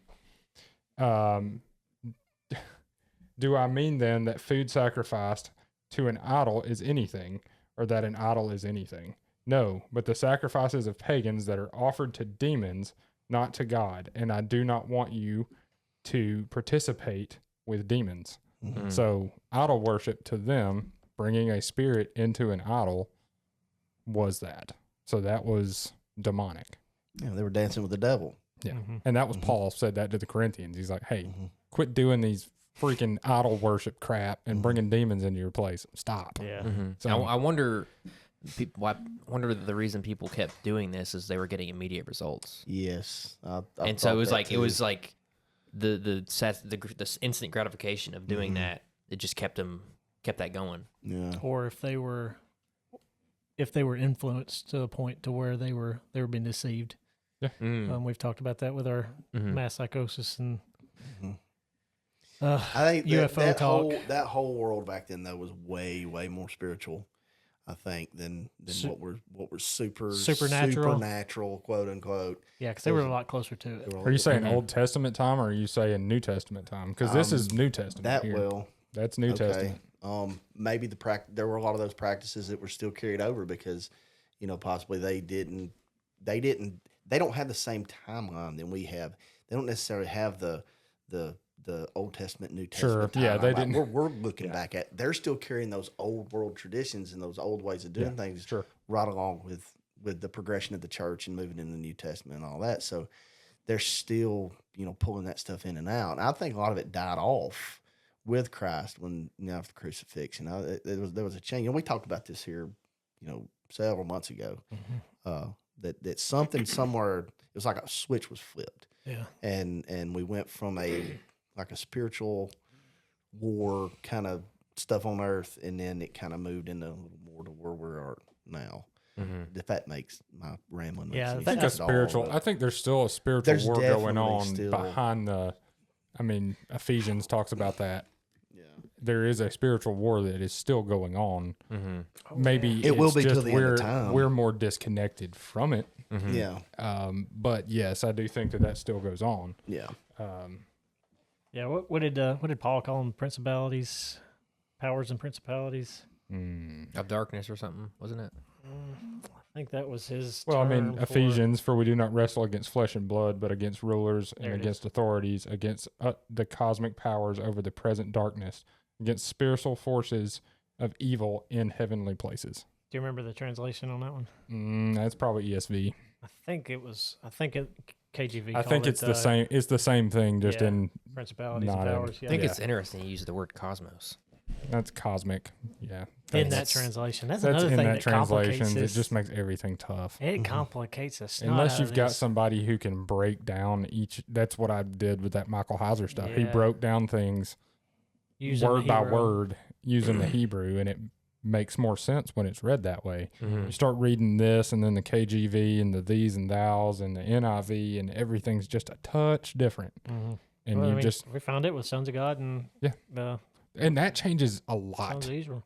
Do I mean then that food sacrificed to an idol is anything, or that an idol is anything? No, but the sacrifices of pagans that are offered to demons, not to God. And I do not want you to participate with demons. Mhm. So idol worship to them, bringing a spirit into an idol, was that. So that was demonic. Yeah, they were dancing with the devil. Yeah. Mhm. And that was Paul said that to the Corinthians. He's like, hey, Mhm. quit doing these freaking idol worship crap and bringing demons into your place. Stop. Yeah. Mm-hmm. So- I wonder. I wonder the reason people kept doing this is they were getting immediate results, Yes. I and so thought it was that like too. the instant gratification of doing that. It just kept that going. Yeah. Or if they were influenced to a point to where they were being deceived. Mm. We've talked about that with our Mhm. mass psychosis and I think UFO talk. That whole world back then though was way more spiritual, I think, than what we're supernatural, quote unquote. Yeah, because they were a lot closer to it. Are you saying Old Testament time or are you saying New Testament time? Because this is New Testament. that here. will? That's New Okay. Testament. Maybe there were a lot of those practices that were still carried over because, possibly they don't have the same timeline than we have. They don't necessarily have the Old Testament, New Testament. Sure. Yeah, timeline. they Like, didn't- We're looking back at. They're still carrying those old world traditions and those old ways of doing things. Sure. Right along with the progression of the church and moving into the New Testament and all that. So they're still pulling that stuff in and out. And I think a lot of it died off with Christ when after the crucifixion. There was a change, and we talked about this here several months ago. Mm-hmm. That something somewhere, it was like a switch was flipped. Yeah. And we went from a spiritual war kind of stuff on earth, and then it kind of moved into a little more to where we are now. If that makes my rambling. Yeah, makes I any think sense at all, I think there's still a spiritual There's war going definitely on still- behind the. I mean, Ephesians talks about that. yeah. There is a spiritual war that is still going on. Oh, Maybe It will it's be till just the end of we're time. we're more disconnected from it. Yeah. But yes, I do think that still goes on. Yeah. Yeah. What did Paul call them? Principalities, powers, and principalities. Of darkness or something, wasn't it? I think that was his. Well, I mean, term for- Ephesians, for we do not wrestle against flesh and blood, but against rulers There and it against authorities, against the cosmic powers over the present darkness, against spiritual forces of evil in heavenly places. Do you remember the translation on that one? That's probably ESV. I think it KJV. I think called it's it, the same. It's the same thing, just yeah. in Principalities not and in- powers. I Yeah. think Yeah. it's interesting you use the word cosmos. that's cosmic. Yeah, in that That's- translation. That's That's another in thing that that complicates translation. It this. just makes everything tough. It complicates us. Unless you've got somebody who can break down each. That's what I did with that Michael Heiser stuff. He Yeah. broke down things word by word using the Hebrew, and it makes more sense when it's read that way. You start reading this, and then the KJV and the these and thous and the NIV, and everything's just a touch different. And Well, you I mean, just we found it with Sons of God and and that changes a Sons lot. of Israel.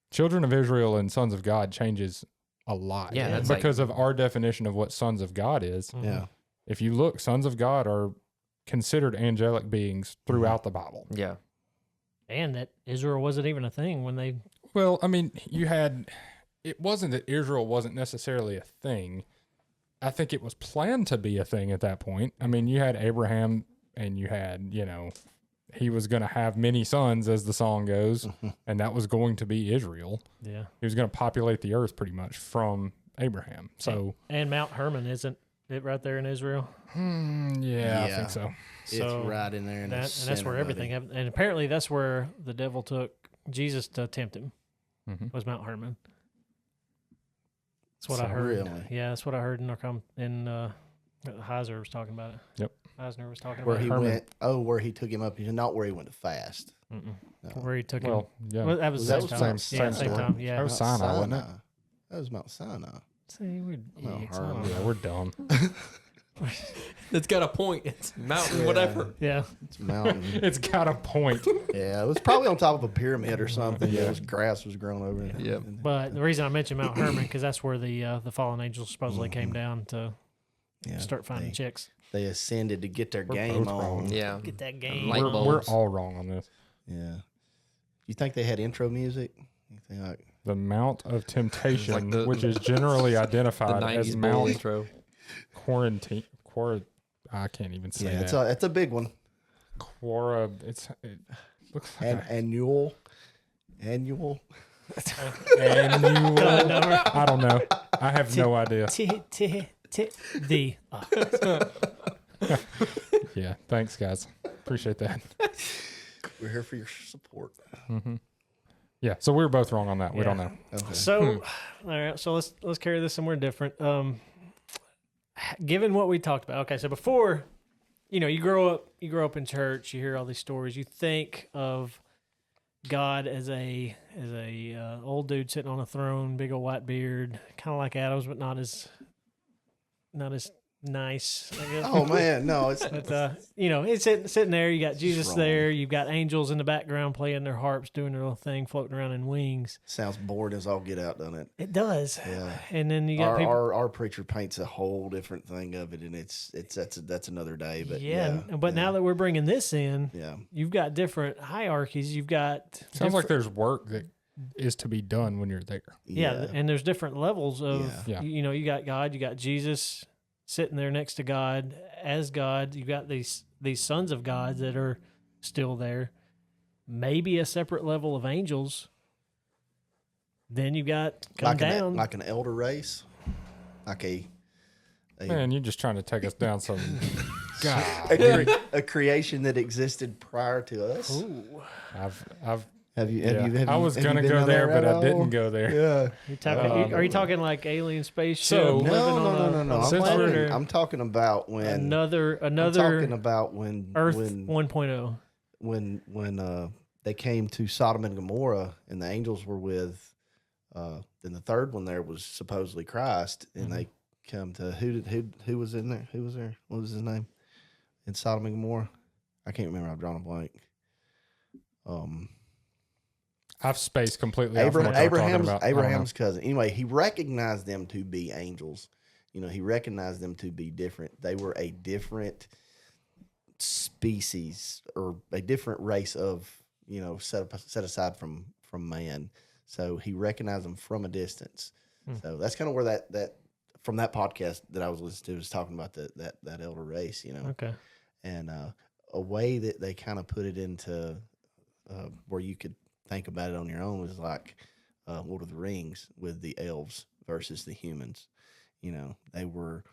Children of Israel and Sons of God changes a lot. Yeah, that's because of our definition of what Sons of God is. Yeah. If you look, Sons of God are considered angelic beings throughout the Bible. Yeah. And that Israel wasn't even a thing when they. Well, I mean, it wasn't that Israel wasn't necessarily a thing. I think it was planned to be a thing at that point. I mean, you had Abraham and you had, he was going to have many sons, as the song goes, and that was going to be Israel. Yeah. He was going to populate the earth pretty much from Abraham. So, And Mount Hermon, isn't it right there in Israel? yeah, I think so. So It's right in there. and that's where everything happened. And apparently that's where the devil took Jesus to tempt him, was Mount Hermon. That's what I heard. Really? Yeah, that's what I heard in Heiser was talking about it. Yep. Eisner was talking Where about he it. went. Oh, where he took him up. Not where he went to fast. Mm-mm. No. Where he took him. Well, yeah. Well, that was That the was same the time. same- Yeah, same same time. time. Yeah. That was Sinai, wasn't it? That was Mount Sinai. See, we're Mount idiots. Hermon. Yeah, we're dumb. It's got a point. It's mountain, Yeah. whatever. Yeah. It's a mountain. It's got a point. Yeah, it was probably on top of a pyramid or something. Yeah. There was grass was growing over it. Yep. But the reason I mentioned Mount Hermon because that's where the fallen angels supposedly came down to Yeah, start finding chicks. They ascended to get their We're game both wrong. on. Yeah. Get that game. Light We're bulbs. all wrong on this. Yeah. You think they had intro music? You think like The Mount of Temptation, Like the- which is generally The identified 90s as bowl Mount intro. Quarantine. I can't even say yeah, that. it's a big one. It looks like And annual. annual. God, no. I don't know. I have no idea. The. Yeah, thanks, guys. Appreciate that. We're here for your support. Yeah, so we were both wrong on that. We don't know. Okay. So, all right. So let's carry this somewhere different. Given what we talked about, okay. So before, you grow up in church. You hear all these stories. You think of God as a old dude sitting on a throne, big old white beard, kind of like Adam's, but not as nice. I guess. Oh man, no, it's But it's sitting there. You got Jesus wrong. there. You've got angels in the background playing their harps, doing their little thing, floating around in wings. sounds bored as all get out, doesn't it? It does. Yeah. And then you got people. Our preacher paints a whole different thing of it, and that's another day. But But now that we're bringing this in, yeah, you've got different hierarchies. You've got Sounds like there's work that is to be done when you're there. yeah, and there's different levels of Yeah. you got God, you got Jesus sitting there next to God as God. You've got these sons of God that are still there. Maybe a separate level of angels. Then you got come down. like an elder race, like a Man, you're just trying to take us down some. God, a creation that existed prior to us. Ooh. I've Have you? I was have you gonna been go down there, that but rabbit I didn't hole? go there. Yeah. You're talking, are you talking like alien spaceship? So- living on No. a Since planet, we're- or I'm talking about when another I'm talking about Earth when 1.0. when they came to Sodom and Gomorrah and the angels were with then the third one there was supposedly Christ, and they come to who was in there? Who was there? What was his name? In Sodom and Gomorrah? I can't remember. I've drawn a blank. I've spaced completely out from what you're talking about. Abraham's cousin. Anyway, he recognized them to be angels. You know, he recognized them to be different. They were a different species or a different race of, you know, set aside from man. So he recognized them from a distance. So that's kind of where that from that podcast that I was listening to was talking about that elder race, you know. Okay. And a way that they kind of put it into where you could think about it on your own was like Lord of the Rings with the elves versus the humans. You know, they were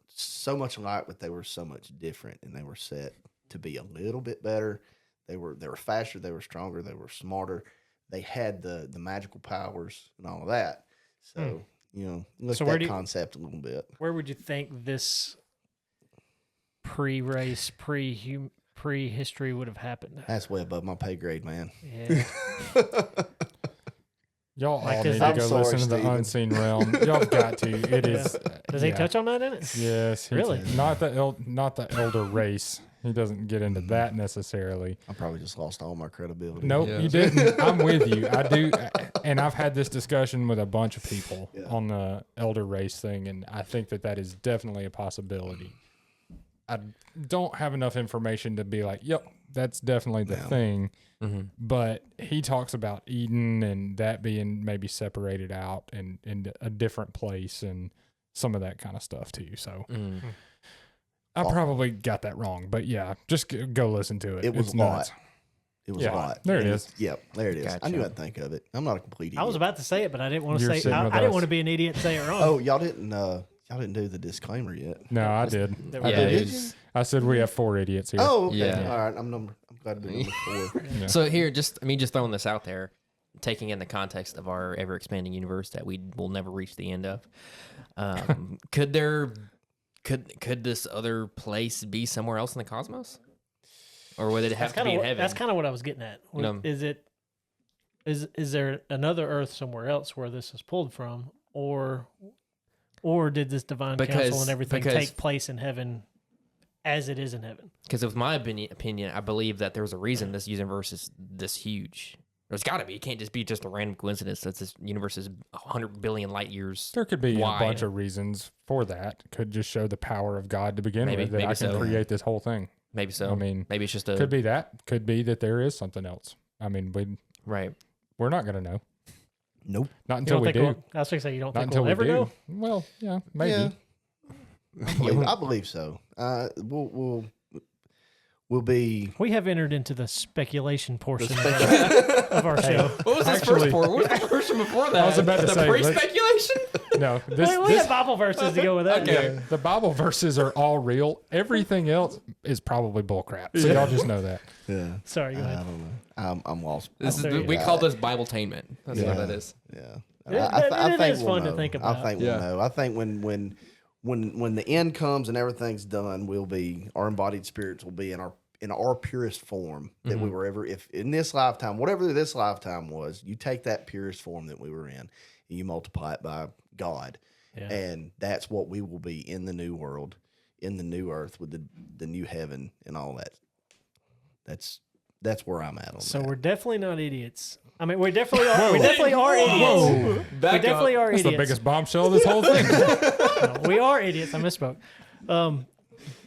so much alike, but they were so much different, and they were set to be a little bit better. They were faster, they were stronger, they were smarter. They had the magical powers and all of that. So you know, look at that concept a little bit. Where would you think this pre-race, pre-history would have happened? That's way above my pay grade, man. Yeah. Y'all Like, all does need that- to go I'm sorry, listen to the Steven. Unseen Realm. Y'all got to. It is. Does he yeah. touch on that in it? Yes. he- Really? Not the elder race. He doesn't get into that necessarily. I probably just lost all my credibility. Nope, Yeah. you didn't. I'm with you. I do, and I've had this discussion with a bunch of people Yeah. on the elder race thing, and I think that is definitely a possibility. I don't have enough information to be like, yep, that's definitely the thing. Mm-hmm. But he talks about Eden and that being maybe separated out and in a different place and some of that kind of stuff too. So I probably got that wrong, but yeah, just go listen to it. It was It's a lot. nuts. It was Yeah, a lot. there it And is. Yep, there it is. I knew Gotcha. I'd think of it. I'm not a complete idiot. I was about to say it, but I didn't want to You're say. sitting I with didn't us. want to be an idiot and say it wrong. Oh, y'all didn't do the disclaimer yet. No, I did. That Yeah, we- did it you? was- I said we have 4 idiots here. Oh, okay. Yeah. All right. I'm glad to be number 4. Yeah. So here, just throwing this out there, taking in the context of our ever expanding universe that we will never reach the end of. Could this other place be somewhere else in the cosmos, or would it have to be in heaven? That's kind of what I was getting at. No. Is there another Earth somewhere else where this is pulled from, or did this divine council and everything take place in heaven as it is in heaven? Because with my opinion, I believe that there's a reason this universe is this huge. There's got to be. It can't just be just a random coincidence that this universe is 100 billion light years. There could be wide. a bunch of reasons for that. Could just show the power of God to begin Maybe- with. That maybe I can so. create this whole thing. Maybe so. I mean, maybe it's just a could be that. Could be that there is something else. I mean, right. we're not going to know. Nope. Not You until don't we think do. I was going to say you don't Not think until we'll we ever do. know. Well, yeah, maybe. Yeah. I believe so. We'll be. We have entered into the speculation portion of our show. What was this Actually- first for? What was the version before that? I was about to the say, let's- pre-speculation. No, this, we this have Bible verses to go with that. Okay. the Bible verses are all real. Everything else is probably bullcrap. So y'all just know that. Yeah. Sorry, go I ahead. don't know. I'm lost. This is There you we go. call this Bibletainment. That's what that is. Yeah. It is fun to know. think I about. think we'll know. I think when the end comes and everything's done, our embodied spirits will be in our purest form that we were ever. If in this lifetime, whatever this lifetime was, you take that purest form that we were in, and you multiply it by God, and that's what we will be in the new world, in the new earth with the new heaven and all that. That's where I'm at on So that. we're definitely not idiots. I mean, we definitely are. We definitely are idiots. We definitely are That's idiots. the biggest bombshell of this whole thing. No, we are idiots. I misspoke.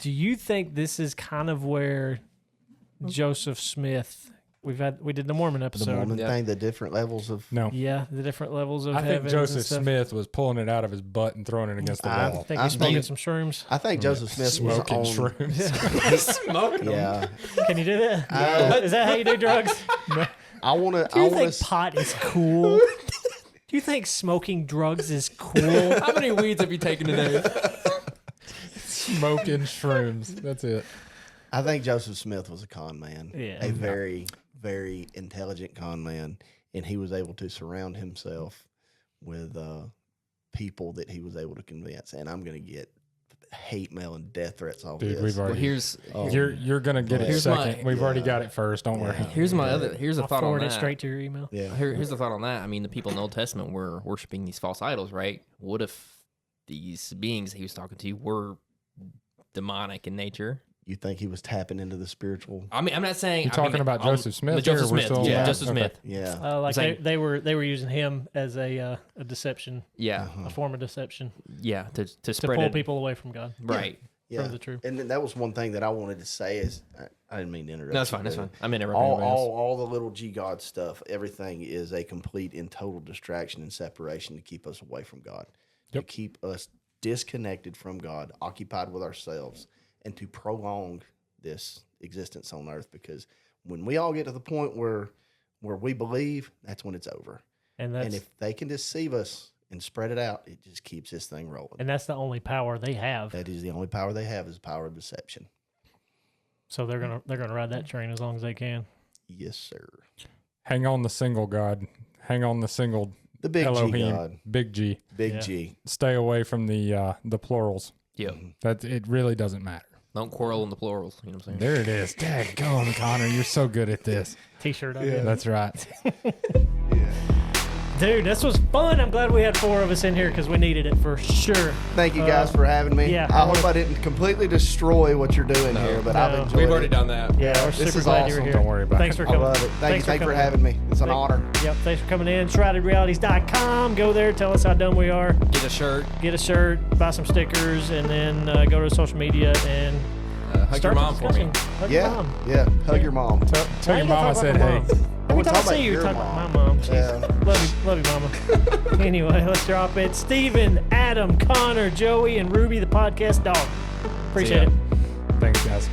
Do you think this is kind of where Joseph Smith? We did the Mormon episode. the Mormon Yeah. thing, the different levels of. No. Yeah, the different levels of I think heavens Joseph and stuff. Smith was pulling it out of his butt and throwing it against the I wall. I think I he's smoking think- some shrooms. I think Joseph Smith Smoking was on. shrooms. Smoking them. Yeah, Can you do that? Is that how you do drugs? I want to. Do you think pot is cool? Do you think smoking drugs is cool? How many weeds have you taken today? Smoking shrooms. That's it. I think Joseph Smith was a con man. Yeah. A very, very intelligent con man, and he was able to surround himself with people that he was able to convince. And I'm going to get hate mail and death threats off Dude, this. we've already. You're gonna get it Here's second. We've already got it first. Don't worry. Here's a I'll thought on forward it that. straight to your email. Yeah. Here's the thought on that. I mean, the people in the Old Testament were worshiping these false idols, right? What if these beings he was talking to were demonic in nature? You think he was tapping into the spiritual? I mean, I'm not saying You're talking about Joseph Smith. The Joseph here? We're Smith, still- yeah, yeah, Joseph okay. Smith. Yeah. Like Same. they were using him as a deception, Yeah, Uh-huh. a form of deception yeah, to to spread pull it, people away from God, right? Yeah. from the truth. And then that was one thing that I wanted to say is I didn't mean to interrupt. No, that's you, fine. That's but fine. I'm interrupting. everybody else. all the little G God stuff, everything is a complete and total distraction and separation to keep us away from God, Yep. to keep us disconnected from God, occupied with ourselves, and to prolong this existence on earth. Because when we all get to the point where we believe, that's when it's over. And that's And if they can deceive us and spread it out, it just keeps this thing rolling. and that's the only power they have. That is the only power they have, is the power of deception. So they're gonna ride that train as long as they can. Yes, sir. Hang on the single God. Hang on the single The big G Elohim. God, Big G. big Yeah. G. Stay away from the plurals. Yep. That it really doesn't matter. Don't quarrel in the plurals. You know what I'm saying? There it is. Daggone, Connor, you're so good at this. T-shirt. I Yeah. did. That's right. Dude, this was fun. I'm glad we had 4 of us in here because we needed it for sure. Thank you guys for having me. yeah, I hope I didn't completely destroy what you're doing here, but I've No. enjoyed We've it. already done that. Yeah, we're this super is glad you were awesome. here. Don't worry about Thanks it. for I coming. love it. Thank you for coming having me. It's an honor. Yep, thanks for coming in. ShroudedRealities.com. Go there, tell us how dumb we are. Get a shirt. Get a shirt, buy some stickers, and then go to social media and Hug start your mom the for me. discussion. Hug your Yeah, mom. yeah. Hug your mom. Tell I your ain't gonna mama talk said, about my hey. mom. Every time I talk see about you, your talk about mom. my mom. Jeez. Yeah. Love you, mama. Anyway, let's drop it. Steven, Adam, Connor, Joey, and Ruby, the podcast dog. Appreciate ya. it. Thanks, guys.